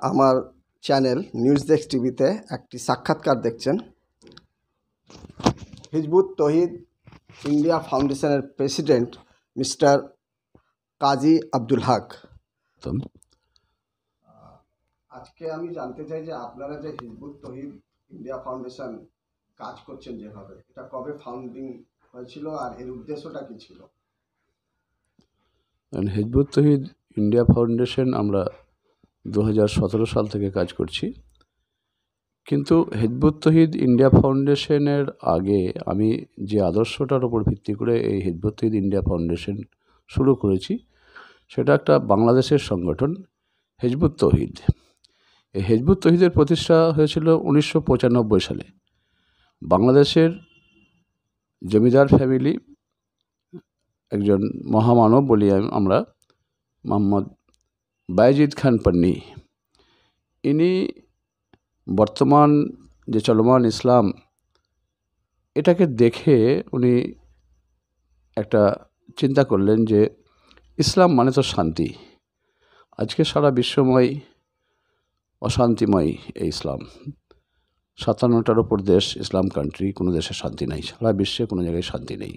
আমার channel news desk টিভিতে একটি সাক্ষাৎকার দেখছেন। হিজবুত তহিদ ইন্ডিয়া ফাউন্ডেশনের প্রেসিডেন্ট মিস্টার কাজী আব্দুল হক। আজকে আমি জানতে চাই যে আপনারা যে হিজবুত তহিদ ইন্ডিয়া ফাউন্ডেশন কাজ করছেন যেভাবে, এটা কবে ফাউন্ডিং হয়েছিল আর এর উদ্দেশ্যটা কী ছিল? হিজবুত তহিদ ইন্ডিয়া ফাউন্ডেশন আমরা 2017 সাল থেকে কাজ করছি, কিন্তু হিজবুত তহিদ ইন্ডিয়া ফাউন্ডেশনের আগে আমি যে আদর্শটার উপর ভিত্তি করে এই হিজবুত তহিদ ইন্ডিয়া ফাউন্ডেশন শুরু করেছি সেটা একটা বাংলাদেশের সংগঠন হিজবুত তহিদ। এই হিজবুত তহিদের প্রতিষ্ঠা হয়েছিল 1995 সালে। বাংলাদেশের জমিদার ফ্যামিলি একজন মহামানব বলি আমরা, মোহাম্মদ বায়েজিদ খান পান্নী, ইনি বর্তমান যে চলমান ইসলাম এটাকে দেখে উনি একটা চিন্তা করলেন যে ইসলাম মানে তো শান্তি। আজকে সারা বিশ্বময় অশান্তিময় এই ইসলাম, 57টার ওপর দেশ ইসলাম কান্ট্রি, কোনো দেশে শান্তি নাই, সারা বিশ্বে কোনো জায়গায় শান্তি নেই।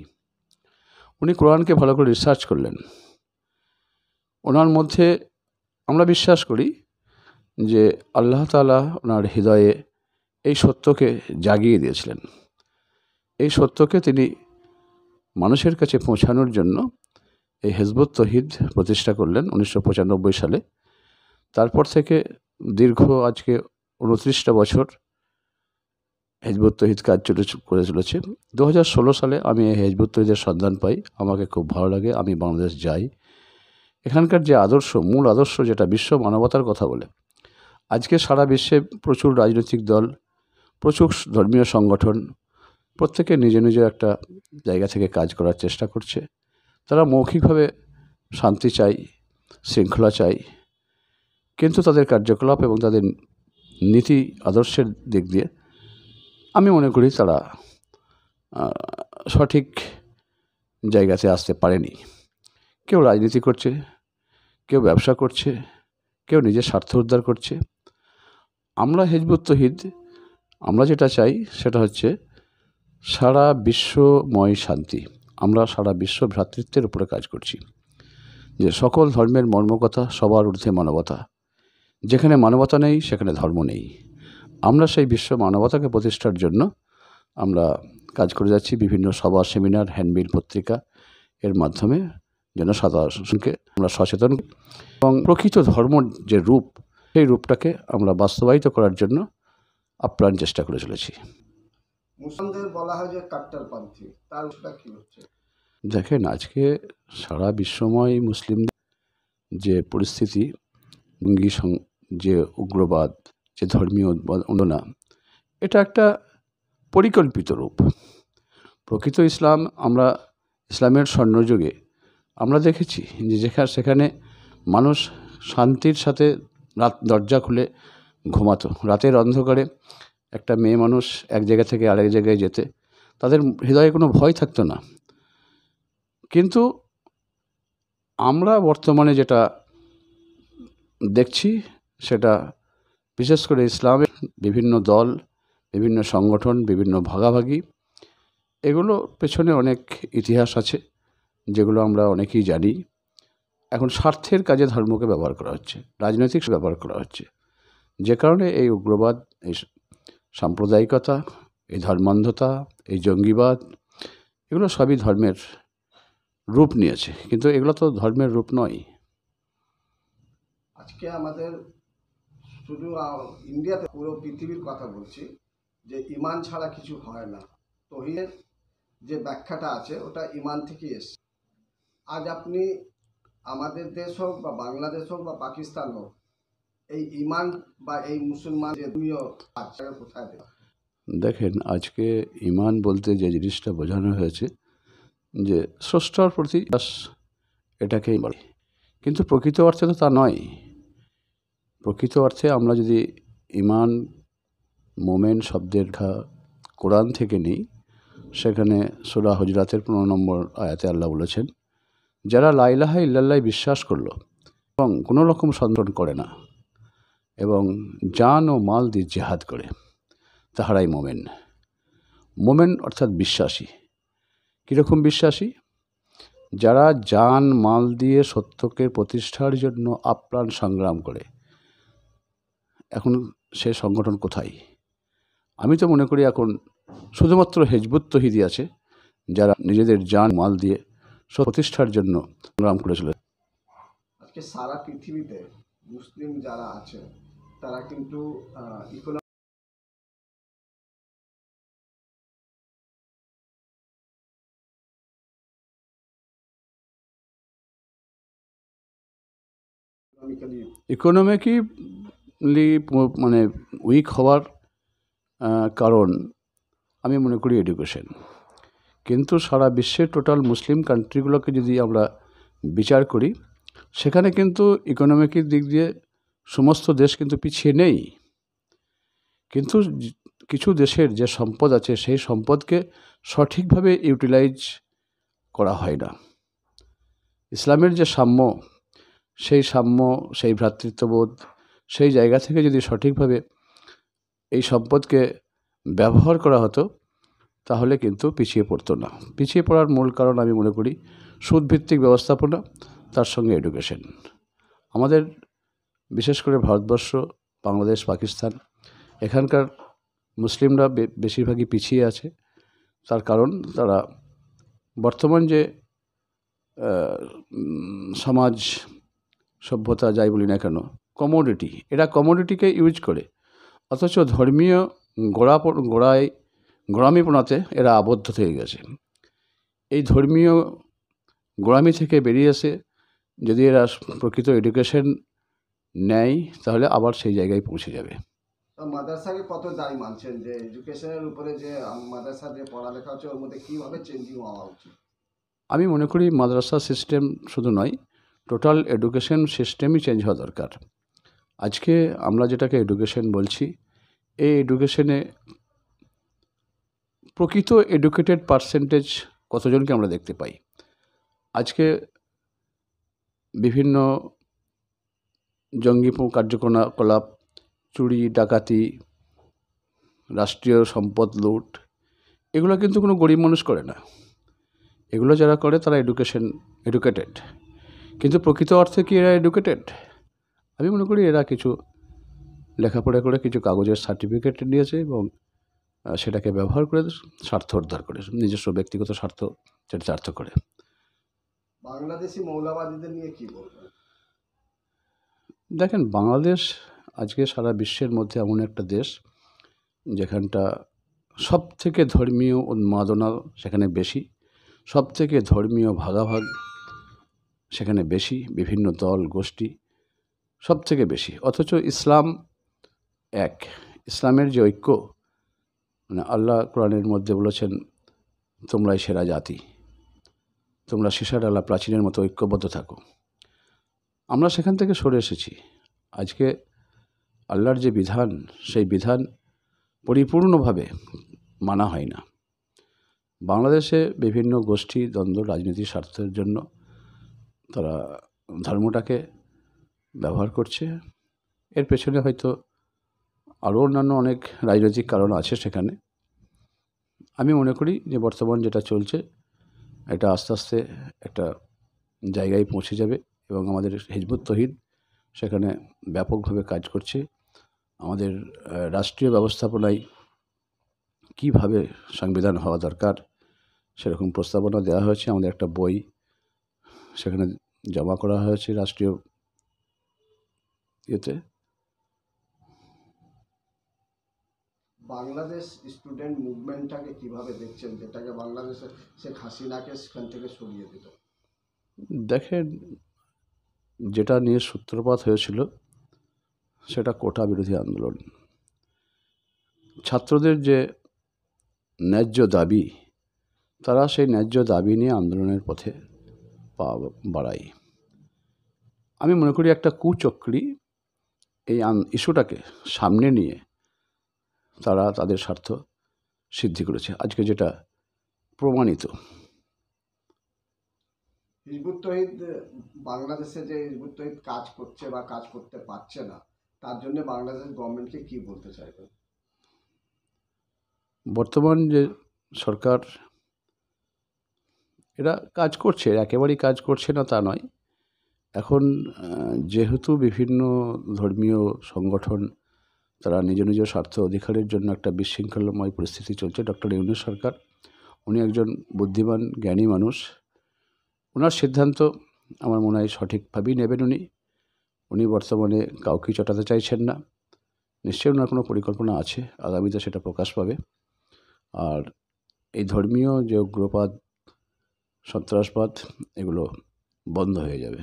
উনি কোরআনকে ভালো করে রিসার্চ করলেন। ওনার মধ্যে আমরা বিশ্বাস করি যে আল্লাহ তাআলা ওনার হৃদয়ে এই সত্যকে জাগিয়ে দিয়েছিলেন। এই সত্যকে তিনি মানুষের কাছে পৌঁছানোর জন্য এই হিজবুত তহিদ প্রতিষ্ঠা করলেন 1995 সালে। তারপর থেকে দীর্ঘ আজকে 29টা বছর হিজবুত তহিদ কাজ করে চলেছে। 2016 সালে আমি এই হিজবুত তহিদের সন্ধান পাই, আমাকে খুব ভালো লাগে। আমি বাংলাদেশ যাই, এখানকার যে আদর্শ, মূল আদর্শ যেটা বিশ্ব মানবতার কথা বলে, আজকে সারা বিশ্বে প্রচুর রাজনৈতিক দল, প্রচুর ধর্মীয় সংগঠন, প্রত্যেকে নিজ নিজ একটা জায়গা থেকে কাজ করার চেষ্টা করছে। তারা মৌখিকভাবে শান্তি চাই, শৃঙ্খলা চাই, কিন্তু তাদের কার্যকলাপ এবং তাদের নীতি আদর্শের দিক দিয়ে আমি মনে করি তারা সঠিক জায়গাতে আসতে পারেনি। কেউ রাজনীতি করছে, কেউ ব্যবসা করছে, কেউ নিজের স্বার্থ উদ্ধার করছে। আমরা হিজবুত তহিদ আমরা যেটা চাই সেটা হচ্ছে সারা বিশ্বময় শান্তি। আমরা সারা বিশ্ব ভ্রাতৃত্বের উপরে কাজ করছি, যে সকল ধর্মের মর্মকথা, সবার ঊর্ধ্বে মানবতা। যেখানে মানবতা নেই সেখানে ধর্ম নেই। আমরা সেই বিশ্ব মানবতাকে প্রতিষ্ঠার জন্য আমরা কাজ করে যাচ্ছি। বিভিন্ন সভা, সেমিনার, হ্যান্ডবিল পত্রিকা এর মাধ্যমে জনসাধারণকে আমরা সচেতন এবং প্রকৃত ধর্ম যে রূপ, সেই রূপটাকে আমরা বাস্তবায়িত করার জন্য আপ্রাণ চেষ্টা করে চলেছি। মুসলমানদের বলা হয় যে কাট্টারপন্থী, তার সেটা কি হচ্ছে? দেখেন, আজকে সারা বিশ্বময় মুসলিমদের যে পরিস্থিতি, যে উগ্রবাদ, যে ধর্মীয় উন্মাদনা, এটা একটা পরিকল্পিত রূপ। প্রকৃত ইসলাম, আমরা ইসলামের স্বর্ণযুগে আমরা দেখেছি যে সেখানে মানুষ শান্তির সাথে রাত দরজা খুলে ঘুমাতো। রাতের অন্ধকারে একটা মেয়ে মানুষ এক জায়গা থেকে আরেক জায়গায় যেতে তাদের হৃদয়ে কোনো ভয় থাকতো না। কিন্তু আমরা বর্তমানে যেটা দেখছি সেটা বিশেষ করে ইসলামের বিভিন্ন দল, বিভিন্ন সংগঠন, বিভিন্ন ভাগাভাগি, এগুলো পেছনে অনেক ইতিহাস আছে যেগুলো আমরা অনেকেই জানি। এখন স্বার্থের কাজে ধর্মকে ব্যবহার করা হচ্ছে, রাজনৈতিক ব্যবহার করা হচ্ছে, যে কারণে এই উগ্রবাদ, এই সাম্প্রদায়িকতা, এই ধর্মান্ধতা, এই জঙ্গিবাদ, এগুলো সবই ধর্মের রূপ নিয়েছে, কিন্তু এগুলো তো ধর্মের রূপ নয়। আজকে আমাদের শুধু ইন্ডিয়াতে, পুরো পৃথিবীর কথা বলছি, যে ইমান ছাড়া কিছু হয় না। তহিদের যে ব্যাখ্যাটা আছে ওটা ইমান থেকেই এসছে। আজ আপনি আমাদের দেশ হোক বা বাংলাদেশ হোক বা পাকিস্তান হোক, এই ইমান বা এই মুসলমান যে ধর্মীয় কাজ কোথায় দেওয়া? দেখেন, আজকে ইমান বলতে যে জিনিসটা বোঝানো হয়েছে যে স্রষ্টার প্রতি এটাকেই বলে, কিন্তু প্রকৃত অর্থে তো তা নয়। প্রকৃত অর্থে আমরা যদি ইমান, মোমেন শব্দের কোরআন থেকে নিই, সেখানে সূরা হুজরাতের 15 নম্বর আয়াতে আল্লাহ বলেছেন, যারা লা ইলাহা ইল্লাল্লাহ বিশ্বাস করলো এবং কোনো রকম সন্দেহ করে না, এবং জান ও মাল দিয়ে জেহাদ করে, তাহারাই মোমেন। মোমেন অর্থাৎ বিশ্বাসী। কীরকম বিশ্বাসী? যারা জান মাল দিয়ে সত্যকে প্রতিষ্ঠার জন্য আপ্রাণ সংগ্রাম করে। এখন সে সংগঠন কোথায়? আমি তো মনে করি এখন শুধুমাত্র হিজবুত তৌহিদি আছে, যারা নিজেদের জান মাল দিয়ে প্রতিষ্ঠার জন্য সংগ্রাম করে চলে। আজকে সারা পৃথিবীতে মুসলিম যারা আছে তারা কিন্তু ইকোনমিক্যালি মানে উইক হওয়ার কারণ আমি মনে করি এডুকেশন। কিন্তু সারা বিশ্বের টোটাল মুসলিম কান্ট্রিগুলোকে যদি আমরা বিচার করি, সেখানে কিন্তু ইকোনমিকের দিক দিয়ে সমস্ত দেশ কিন্তু পিছিয়ে নেই। কিন্তু কিছু দেশের যে সম্পদ আছে সেই সম্পদকে সঠিকভাবে ইউটিলাইজ করা হয় না। ইসলামের যে সাম্য, সেই ভ্রাতৃত্ববোধ, সেই জায়গা থেকে যদি সঠিকভাবে এই সম্পদকে ব্যবহার করা হতো, তাহলে কিন্তু পিছিয়ে পড়তো না। পিছিয়ে পড়ার মূল কারণ আমি মনে করি সুদভিত্তিক ব্যবস্থাপনা, তার সঙ্গে এডুকেশন। আমাদের বিশেষ করে ভারতবর্ষ, বাংলাদেশ, পাকিস্তান, এখানকার মুসলিমরা বেশিরভাগই পিছিয়ে আছে। তার কারণ তারা বর্তমান যে সমাজ সভ্যতা যাই বলি না কেন, এরা কমোডিটিকে ইউজ করে, অথচ ধর্মীয় গোড়ামিপনাতে এরা আবদ্ধ থেকে গেছে। এই ধর্মীয় গোড়ামি থেকে বেরিয়ে এসে যদি এরা প্রকৃত এডুকেশন নেয়, তাহলে আবার সেই জায়গায় পৌঁছে যাবে। মাদ্রাসাকে কত দায়ী মানছেন যে এডুকেশনের উপরে যে মাদ্রাসা যে পড়ালেখা হচ্ছে ওর মধ্যে কীভাবে চেঞ্জিং হওয়া উচিত? আমি মনে করি মাদ্রাসা সিস্টেম শুধু নয়, টোটাল এডুকেশন সিস্টেমই চেঞ্জ হওয়া দরকার। আজকে আমরা যেটাকে এডুকেশন বলছি, এই এডুকেশনে প্রকৃত এডুকেটেড পার্সেন্টেজ কতজনকে আমরা দেখতে পাই? আজকে বিভিন্ন জঙ্গি কার্যকলাপ, চুরি ডাকাতি, রাষ্ট্রীয় সম্পদ লুট, এগুলো কিন্তু কোনো গরিব মানুষ করে না। এগুলো যারা করে তারা এডুকেটেড। কিন্তু প্রকৃত অর্থে কি এরা এডুকেটেড? আমি মনে করি এরা কিছু লেখাপড়া করে কিছু কাগজের সার্টিফিকেট নিয়েছে এবং সেটাকে ব্যবহার করে স্বার্থ উদ্ধার করে, নিজস্ব ব্যক্তিগত স্বার্থ চরিতার্থ করে। বাংলাদেশি মৌলবাদীদের নিয়ে কি বলবেন? দেখেন, বাংলাদেশ আজকে সারা বিশ্বের মধ্যে এমন একটা দেশ যেখানটা সব থেকে ধর্মীয় উন্মাদনা সেখানে বেশি, সব থেকে ধর্মীয় ভাগাভাগ সেখানে বেশি, বিভিন্ন দল গোষ্ঠী সব থেকে বেশি। অথচ ইসলাম এক, ইসলামের যে ঐক্য, মানে আল্লাহ কোরআনের মধ্যে বলেছেন, তোমরাই সেরা জাতি, তোমরা সীসাডালা প্রাচীনের মতো ঐক্যবদ্ধ থাকো। আমরা সেখান থেকে সরে এসেছি। আজকে আল্লাহর যে বিধান, সেই বিধান পরিপূর্ণভাবে মানা হয় না। বাংলাদেশে বিভিন্ন গোষ্ঠী দ্বন্দ্ব, রাজনীতির স্বার্থের জন্য তারা ধর্মটাকে ব্যবহার করছে। এর পেছনে হয়তো আরও অন্যান্য অনেক রাজনৈতিক কারণ আছে সেখানে। আমি মনে করি যে বর্তমান যেটা চলছে, এটা আস্তে আস্তে একটা জায়গায় পৌঁছে যাবে এবং আমাদের হিজবুত তৌহিদ সেখানে ব্যাপকভাবে কাজ করছে। আমাদের রাষ্ট্রীয় ব্যবস্থাপনায় কীভাবে সংবিধান হওয়া দরকার সেরকম প্রস্তাবনা দেওয়া হয়েছে। আমাদের একটা বই সেখানে জমা করা হয়েছে রাষ্ট্রীয় ইয়েতে। বাংলাদেশ স্টুডেন্ট মুভমেন্টটাকে কিভাবে দেখছেন, যেটাকে বাংলাদেশে শেখ হাসিনাকে সেখান থেকে সরিয়ে দিল? দেখেন, যেটা নিয়ে সূত্রপাত হয়েছিল সেটা কোটা বিরোধী আন্দোলন। ছাত্রদের যে ন্যায্য দাবি, তারা সেই ন্যায্য দাবি নিয়ে আন্দোলনের পথে পা বাড়ায়। আমি মনে করি একটা কুচক্রী এই ইস্যুটাকে সামনে নিয়ে তারা তাদের স্বার্থ সিদ্ধি করেছে, আজকে যেটা প্রমাণিত। হিজবুত তৌহিদ বাংলাদেশে যে হিজবুত তৌহিদ কাজ করছে বা কাজ করতে পারছে না, তার জন্য বাংলাদেশ গভর্নমেন্টকে কি বলতে চাইবেন? বর্তমান যে সরকার, এরা কাজ করছে, একেবারেই কাজ করছে না তা নয়। এখন যেহেতু বিভিন্ন ধর্মীয় সংগঠন তারা নিজ নিজ স্বার্থ অধিকারের জন্য একটা বিশৃঙ্খলময় পরিস্থিতি চলছে, ডক্টর ইউনূস সরকার, উনি একজন বুদ্ধিমান জ্ঞানী মানুষ। ওনার সিদ্ধান্ত আমার মনে হয় সঠিকভাবেই নেবেন উনি বর্তমানে কাউকেই চটাতে চাইছেন না। নিশ্চয়ই ওনার কোনো পরিকল্পনা আছে, আগামীতে সেটা প্রকাশ পাবে। আর এই ধর্মীয় যে উগ্রবাদ, সন্ত্রাসবাদ, এগুলো বন্ধ হয়ে যাবে।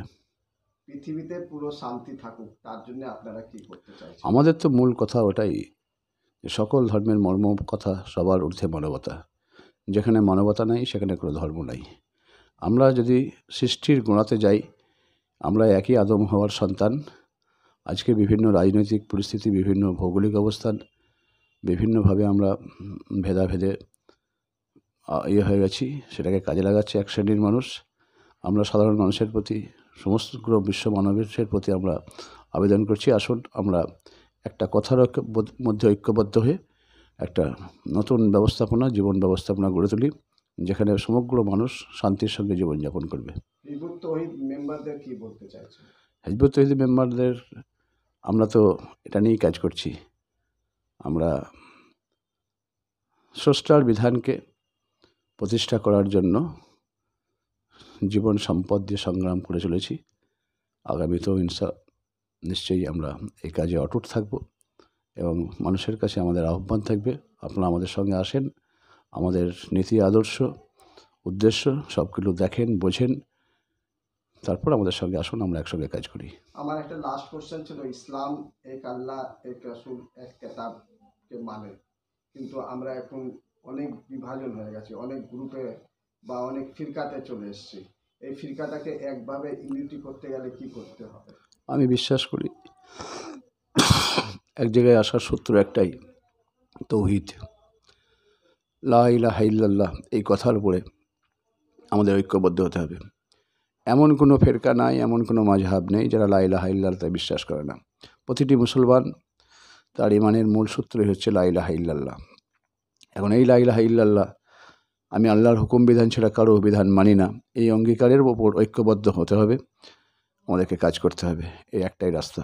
পৃথিবীতে পুরো শান্তি থাকুক, তার জন্য আপনারা কি করতে চাইছেন? আমাদের তো মূল কথা ওটাই যে সকল ধর্মের মর্ম কথা, সবার ঊর্ধ্বে মানবতা। যেখানে মানবতা নাই সেখানে কোনো ধর্ম নাই। আমরা যদি সৃষ্টির গোড়াতে যাই, আমরা একই আদম হওয়ার সন্তান। আজকে বিভিন্ন রাজনৈতিক পরিস্থিতি, বিভিন্ন ভৌগোলিক অবস্থান, বিভিন্নভাবে আমরা ভেদাভেদে হয়ে গেছি, সেটাকে কাজে লাগাচ্ছে এক শ্রেণীর মানুষ। আমরা সাধারণ মানুষের প্রতি, সমগ্র বিশ্ব মানবের প্রতি আমরা আবেদন করছি, আসুন আমরা একটা কথার মধ্যে ঐক্যবদ্ধ হয়ে একটা নতুন ব্যবস্থাপনা, জীবন ব্যবস্থাপনা গড়ে তুলি, যেখানে সমগ্র মানুষ শান্তির সঙ্গে জীবনযাপন করবে। হিজবুত তৌহিদ মেম্বারদের কি বলতে চাইছেন? হিজবুত তৌহিদ মেম্বারদের আমরা তো এটা নিয়েই কাজ করছি। আমরা স্রষ্টার বিধানকে প্রতিষ্ঠা করার জন্য জীবন সম্পদ দিয়ে সংগ্রাম করে চলেছি। আগামীতেও নিশ্চয়ই আমরা এই কাজে অটুট থাকব এবং মানুষের কাছে আমাদের আহ্বান থাকবে, আপনারা আমাদের সঙ্গে আসেন, আমাদের নীতি, আদর্শ, উদ্দেশ্য সবগুলো দেখেন, বোঝেন, তারপর আমাদের সঙ্গে আসুন, আমরা একসঙ্গে কাজ করি। আমার একটা লাস্ট কোশ্চেন ছিল, ইসলাম এক আল্লাহ, এক রাসূল, এক কিতাবকে মানে, কিন্তু আমরা এখন অনেক বিভাজন হয়ে গেছি, অনেক গ্রুপে বা অনেক ফিরকাতে চলে এসেছি। এই ফিরকাটাকে একভাবে ইউনিটি করতে গেলে কি করতে হবে? আমি বিশ্বাস করি এক জায়গায় আসার সূত্র একটাই, তৌহিদ, লা ইলাহা ইল্লাল্লাহ। এই কথার উপরে আমাদের ঐক্যবদ্ধ হতে হবে। এমন কোনো ফেরকা নাই, এমন কোনো মাযহাব নেই যারা লা ইলাহা ইল্লাল্লাহ বিশ্বাস করে না। প্রতিটি মুসলমান তার ঈমানের মূল সূত্রই হচ্ছে লা ইলাহা ইল্লাল্লাহ। এখন এই লা ইলাহা ইল্লাল্লাহ, আমি আল্লাহর হুকুম বিধান ছাড়া কারো বিধান মানি না, এই অঙ্গীকারের ওপর ঐক্যবদ্ধ হতে হবে, আমাদেরকে কাজ করতে হবে। এই একটাই রাস্তা।